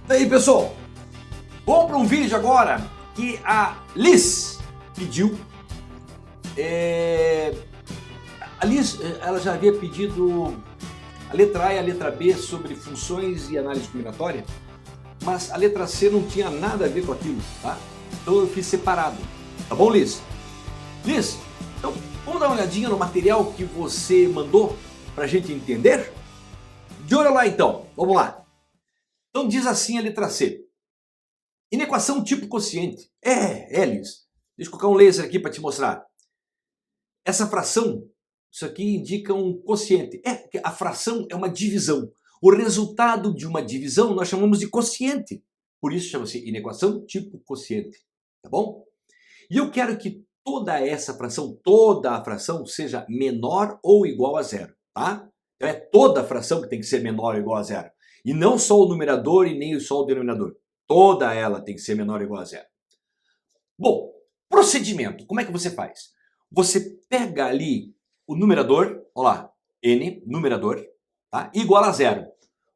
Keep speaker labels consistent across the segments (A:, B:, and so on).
A: E aí, pessoal, vamos para um vídeo agora que a Liz pediu. A Liz, ela já havia pedido a letra A e a letra B sobre funções e análise combinatória, mas a letra C não tinha nada a ver com aquilo, tá? Então eu fiz separado, tá bom, Liz? Liz, então vamos dar uma olhadinha no material que você mandou para a gente entender? De olho lá então, vamos lá. Então diz assim a letra C. Inequação tipo quociente. Liz. Deixa eu colocar um laser aqui para te mostrar. Essa fração, isso aqui indica um quociente. A fração é uma divisão. O resultado de uma divisão nós chamamos de quociente. Por isso chama-se inequação tipo quociente. Tá bom? E eu quero que toda a fração seja menor ou igual a zero. Tá? Então é toda a fração que tem que ser menor ou igual a zero. E não só o numerador e nem só o denominador. Toda ela tem que ser menor ou igual a zero. Bom, procedimento. Como é que você faz? Você pega ali o numerador, olha lá, n, numerador, tá? Igual a zero.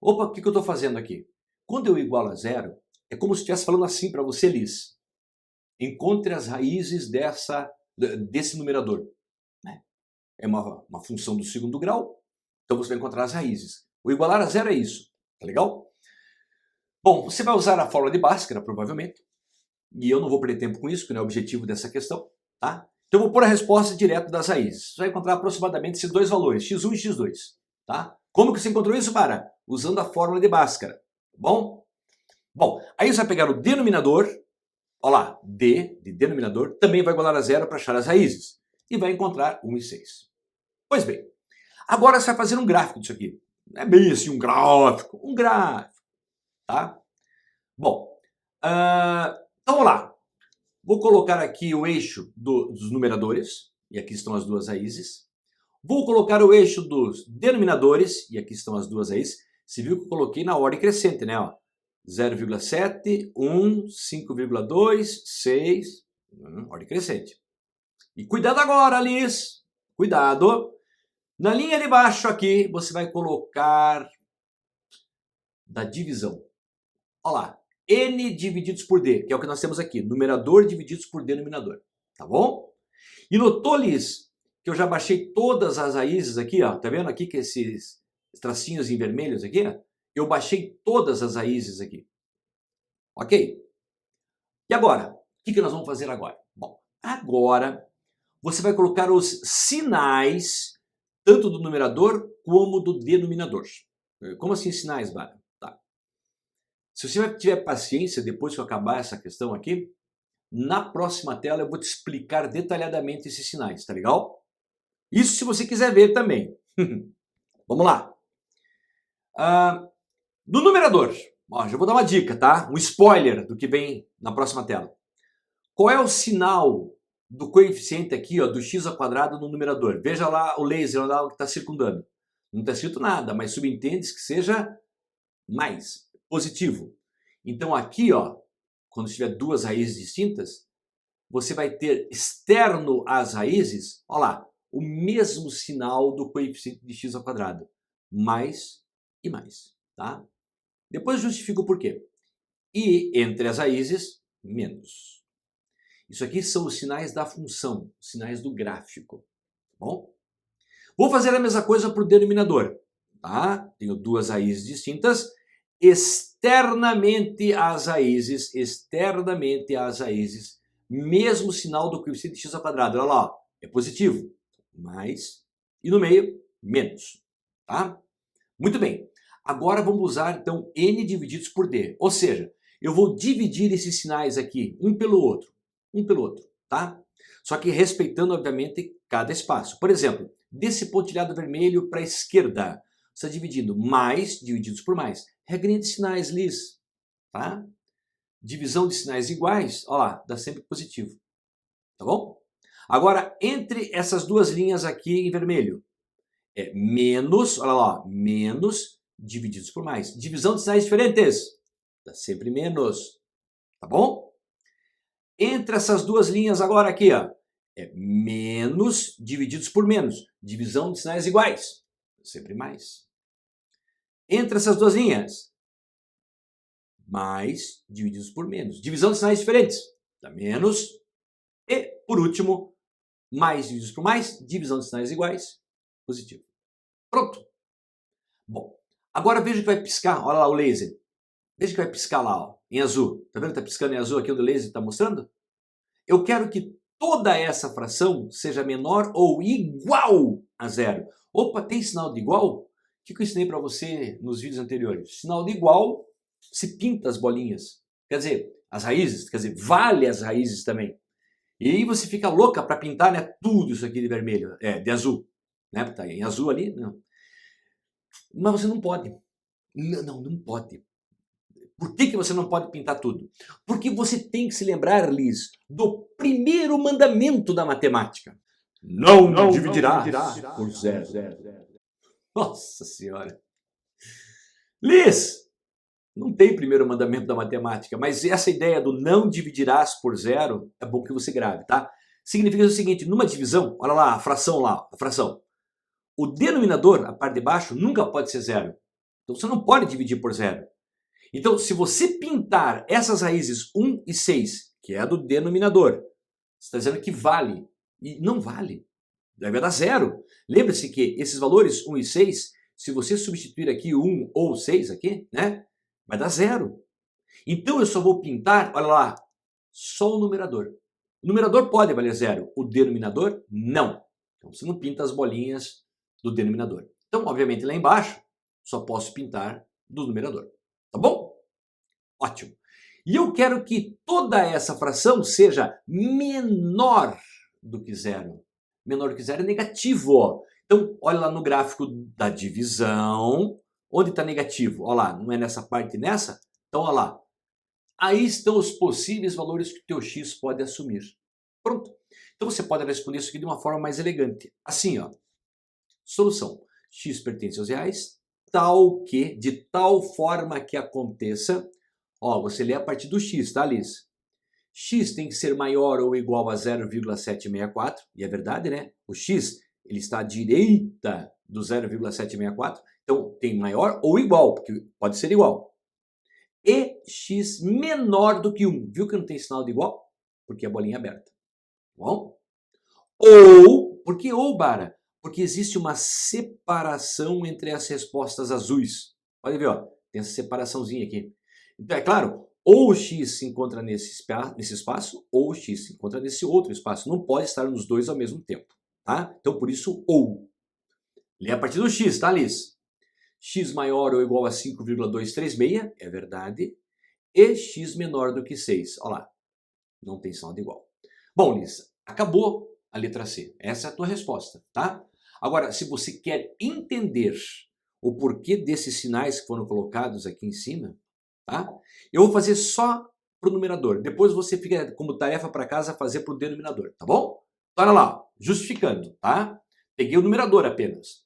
A: Opa, o que eu estou fazendo aqui? Quando eu igualo a zero, é como se eu estivesse falando assim para você, Liz. Encontre as raízes desse numerador. É uma função do segundo grau, então você vai encontrar as raízes. O igualar a zero é isso, tá legal? Bom, você vai usar a fórmula de Bhaskara, provavelmente, e eu não vou perder tempo com isso, que não é o objetivo dessa questão, tá? Então eu vou pôr a resposta direto das raízes. Você vai encontrar aproximadamente esses dois valores, x1 e x2, tá? Como que você encontrou isso, Bara? Usando a fórmula de Bhaskara, tá bom? Bom, aí você vai pegar o denominador, olha lá, d, de denominador, também vai igualar a zero para achar as raízes, e vai encontrar 1 e 6. Pois bem, agora você vai fazer um gráfico disso aqui. Não é bem assim um gráfico, tá? Bom, então vamos lá. Vou colocar aqui o eixo dos numeradores, e aqui estão as duas raízes. Vou colocar o eixo dos denominadores, e aqui estão as duas raízes. Você viu que eu coloquei na ordem crescente, né? 0,7, 1, 5,2, 6, ordem crescente. E cuidado agora, Liz, cuidado. Na linha de baixo aqui, você vai colocar da divisão. Olha lá, n divididos por d, que é o que nós temos aqui, numerador divididos por denominador, tá bom? E notou, Liz, que eu já baixei todas as raízes aqui, ó, tá vendo aqui que esses tracinhos em vermelhos aqui, ó? Eu baixei todas as raízes aqui, ok? E agora, o que nós vamos fazer agora? Bom, agora você vai colocar os sinais, tanto do numerador como do denominador. Como assim sinais, Bara? Se você tiver paciência, depois que eu acabar essa questão aqui, na próxima tela eu vou te explicar detalhadamente esses sinais, tá legal? Isso se você quiser ver também. Vamos lá. No numerador, ó, já vou dar uma dica, tá? Um spoiler do que vem na próxima tela. Qual é o sinal do coeficiente aqui, ó, do x ao quadrado no numerador? Veja lá o laser lá que está circundando. Não está escrito nada, mas subentende-se que seja mais positivo. Então aqui, ó, quando tiver duas raízes distintas, você vai ter externo às raízes, olha lá, o mesmo sinal do coeficiente de x ao quadrado, mais e mais, tá? Depois justifico o porquê. E entre as raízes, menos. Isso aqui são os sinais da função, os sinais do gráfico, tá bom? Vou fazer a mesma coisa para o denominador, tá? Tenho duas raízes distintas, externamente às raízes, mesmo sinal do coeficiente de x ao quadrado. Olha lá, é positivo, mais, e no meio, menos, tá? Muito bem. Agora vamos usar, então, n divididos por d. Ou seja, eu vou dividir esses sinais aqui, um pelo outro, tá? Só que respeitando, obviamente, cada espaço. Por exemplo, desse pontilhado vermelho para a esquerda, você está dividindo mais divididos por mais. Regrinha de sinais, Liz, tá? Divisão de sinais iguais, ó lá, dá sempre positivo, tá bom? Agora, entre essas duas linhas aqui em vermelho, é menos, olha lá, menos divididos por mais. Divisão de sinais diferentes, dá sempre menos, tá bom? Entre essas duas linhas agora aqui, ó, é menos divididos por menos. Divisão de sinais iguais, dá sempre mais. Entre essas duas linhas, mais divididos por menos. Divisão de sinais diferentes, dá menos. E, por último, mais divididos por mais, divisão de sinais iguais, positivo. Pronto. Bom, agora veja que vai piscar, olha lá o laser. Veja que vai piscar lá, ó, em azul. Tá vendo que tá piscando em azul aqui onde o laser está mostrando? Eu quero que toda essa fração seja menor ou igual a zero. Opa, tem sinal de igual? O que eu ensinei para você nos vídeos anteriores? Sinal de igual, se pinta as bolinhas. Quer dizer, as raízes, quer dizer, vale as raízes também. E aí você fica louca para pintar, né, tudo isso aqui de vermelho, de azul. Né? Tá em azul ali, não. Mas você não pode. Não pode. Por que você não pode pintar tudo? Porque você tem que se lembrar, Liz, do primeiro mandamento da matemática. Não dividirás por zero. Nossa Senhora. Liz, não tem primeiro mandamento da matemática, mas essa ideia do não dividirás por zero, é bom que você grave, tá? Significa o seguinte, numa divisão, olha lá, a fração lá, a fração. O denominador, a parte de baixo, nunca pode ser zero. Então você não pode dividir por zero. Então, se você pintar essas raízes 1 e 6, que é a do denominador, você está dizendo que vale. E não vale. Vai dar zero. Lembre-se que esses valores 1 e 6, se você substituir aqui 1 ou 6 aqui, né, vai dar zero. Então eu só vou pintar, olha lá, só o numerador. O numerador pode valer zero, o denominador não. Então você não pinta as bolinhas do denominador. Então, obviamente, lá embaixo, só posso pintar do numerador. Tá bom? Ótimo. E eu quero que toda essa fração seja menor do que zero. Menor do que zero é negativo, ó. Então, olha lá no gráfico da divisão. Onde está negativo? Olha lá, não é nessa parte e nessa? Então, olha lá. Aí estão os possíveis valores que o teu x pode assumir. Pronto. Então, você pode responder isso aqui de uma forma mais elegante. Assim, ó. Solução. X pertence aos reais, tal que, de tal forma que aconteça, ó, você lê a partir do x, tá, Liz? X tem que ser maior ou igual a 0,764, e é verdade, né? O x, ele está à direita do 0,764, então tem maior ou igual, porque pode ser igual. E x menor do que 1, viu que não tem sinal de igual? Porque a bolinha é aberta. Bom? Ou, por que ou, Bara? Porque existe uma separação entre as respostas azuis. Pode ver, ó, tem essa separaçãozinha aqui. Então, é claro, ou o x se encontra nesse espaço, ou o x se encontra nesse outro espaço. Não pode estar nos dois ao mesmo tempo. Tá? Então, por isso, ou. Lê a partir do x, tá, Liz? X maior ou igual a 5,236, é verdade. E x menor do que 6. Olha lá, não tem sinal de igual. Bom, Liz, acabou a letra C. Essa é a tua resposta, tá? Agora, se você quer entender o porquê desses sinais que foram colocados aqui em cima, tá? Eu vou fazer só para o numerador. Depois você fica como tarefa para casa fazer para o denominador, tá bom? Então, olha lá, justificando, tá? Peguei o numerador apenas.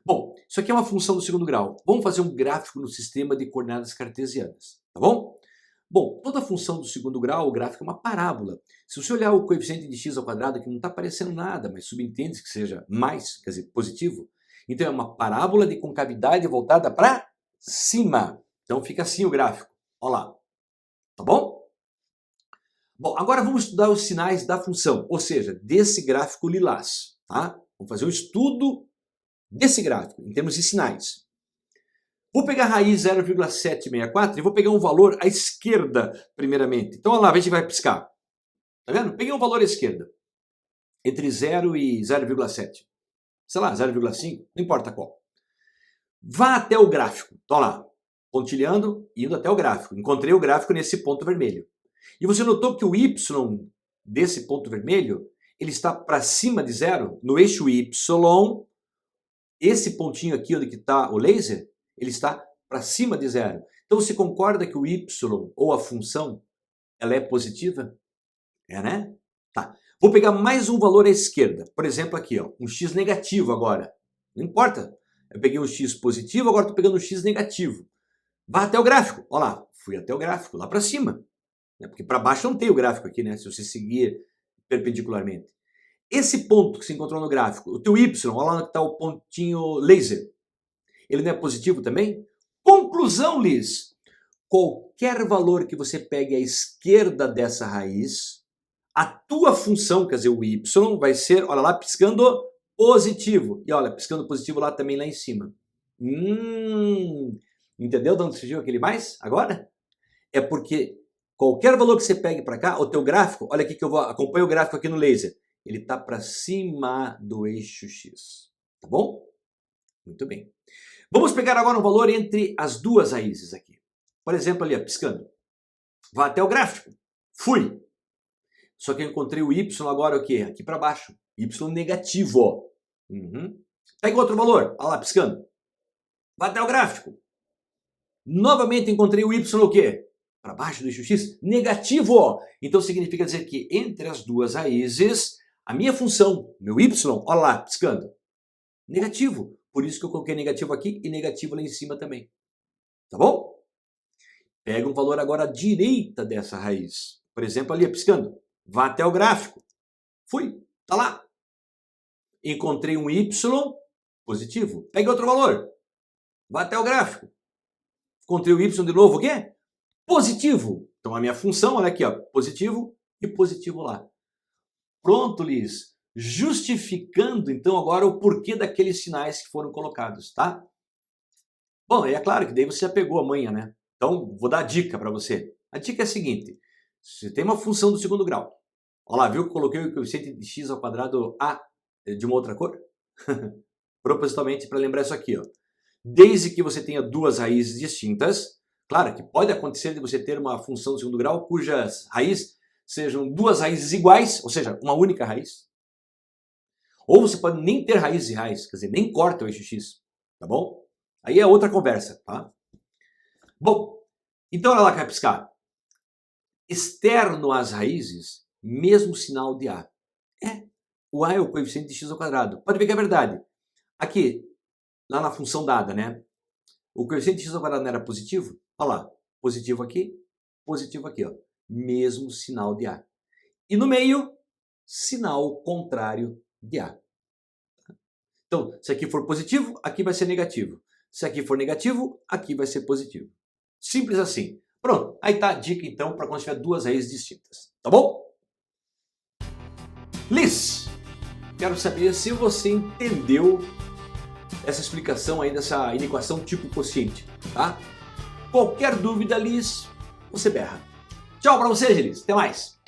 A: Bom, isso aqui é uma função do segundo grau. Vamos fazer um gráfico no sistema de coordenadas cartesianas, tá bom? Bom, toda função do segundo grau, o gráfico é uma parábola. Se você olhar o coeficiente de x ao quadrado, que não está aparecendo nada, mas subentende que seja mais, quer dizer, positivo, então é uma parábola de concavidade voltada para cima. Então fica assim o gráfico. Olha lá. Tá bom? Bom, agora vamos estudar os sinais da função, ou seja, desse gráfico lilás. Tá? Vamos fazer um estudo desse gráfico, em termos de sinais. Vou pegar a raiz 0,764 e vou pegar um valor à esquerda, primeiramente. Então, olha lá, veja que vai piscar. Tá vendo? Peguei um valor à esquerda. Entre 0 e 0,7. Sei lá, 0,5, não importa qual. Vá até o gráfico. Então, olha lá, pontilhando, indo até o gráfico. Encontrei o gráfico nesse ponto vermelho. E você notou que o y desse ponto vermelho, ele está para cima de zero, no eixo y. Esse pontinho aqui onde está o laser, ele está para cima de zero. Então você concorda que o y, ou a função, ela é positiva? É, né? Tá. Vou pegar mais um valor à esquerda. Por exemplo, aqui, ó, um x negativo agora. Não importa. Eu peguei um x positivo, agora estou pegando um x negativo. Vá até o gráfico. Olha lá, fui até o gráfico, lá para cima. Porque para baixo não tem o gráfico aqui, né? Se você seguir perpendicularmente. Esse ponto que se encontrou no gráfico, o teu y, olha lá onde está o pontinho laser. Ele não é positivo também? Conclusão, Liz. qualquer valor que você pegue à esquerda dessa raiz, a tua função, quer dizer, o y, vai ser, olha lá, piscando positivo. E olha, piscando positivo lá também lá em cima. Entendeu de onde surgiu aquele mais agora? É porque qualquer valor que você pegue para cá, o teu gráfico, olha aqui que eu vou acompanhar o gráfico aqui no laser. Ele está para cima do eixo X. Tá bom? Muito bem. Vamos pegar agora um valor entre as duas raízes aqui. Por exemplo, ali, ó, piscando. Vá até o gráfico. Fui. Só que eu encontrei o y agora o quê? Aqui para baixo. Y negativo. Pega outro valor. Olha lá, piscando. Vá até o gráfico. Novamente encontrei o y o quê? Para baixo do eixo X. Negativo. Então significa dizer que entre as duas raízes, a minha função, meu y, olha lá, piscando. Negativo. Por isso que eu coloquei negativo aqui e negativo lá em cima também. Tá bom? Pega um valor agora à direita dessa raiz. Por exemplo, ali, piscando. Vá até o gráfico. Fui. Tá lá. Encontrei um y positivo. Pegue outro valor. Vá até o gráfico. Encontrei o y de novo, o quê? Positivo. Então a minha função, olha aqui, ó, positivo e positivo lá. Pronto, Liz. Justificando, então, agora o porquê daqueles sinais que foram colocados, tá? Bom, é claro que daí você já pegou a manha, né? Então, vou dar a dica para você. A dica é a seguinte. Você tem uma função do segundo grau. Olha lá, viu que eu coloquei o coeficiente de x ao quadrado a de uma outra cor? Propositalmente para lembrar isso aqui, ó. Desde que você tenha duas raízes distintas, claro que pode acontecer de você ter uma função do segundo grau cujas raízes sejam duas raízes iguais, ou seja, uma única raiz. Ou você pode nem ter raízes reais, quer dizer, nem corta o eixo x, tá bom? Aí é outra conversa, tá? Bom, então olha lá que vai piscar. Externo às raízes, mesmo sinal de A. O A é o coeficiente de x ao quadrado. Pode ver que é verdade. Aqui, lá na função dada, né? O coeficiente de x ao quadrado não era positivo? Olha lá, positivo aqui, ó. Mesmo sinal de A. E no meio, sinal contrário de A. Então, se aqui for positivo, aqui vai ser negativo. Se aqui for negativo, aqui vai ser positivo. Simples assim. Pronto, aí tá a dica então para quando tiver duas raízes distintas. Tá bom? Liz, quero saber se você entendeu essa explicação aí dessa inequação tipo quociente, tá? Qualquer dúvida, Liz, você berra. Tchau para você, Liz. Até mais.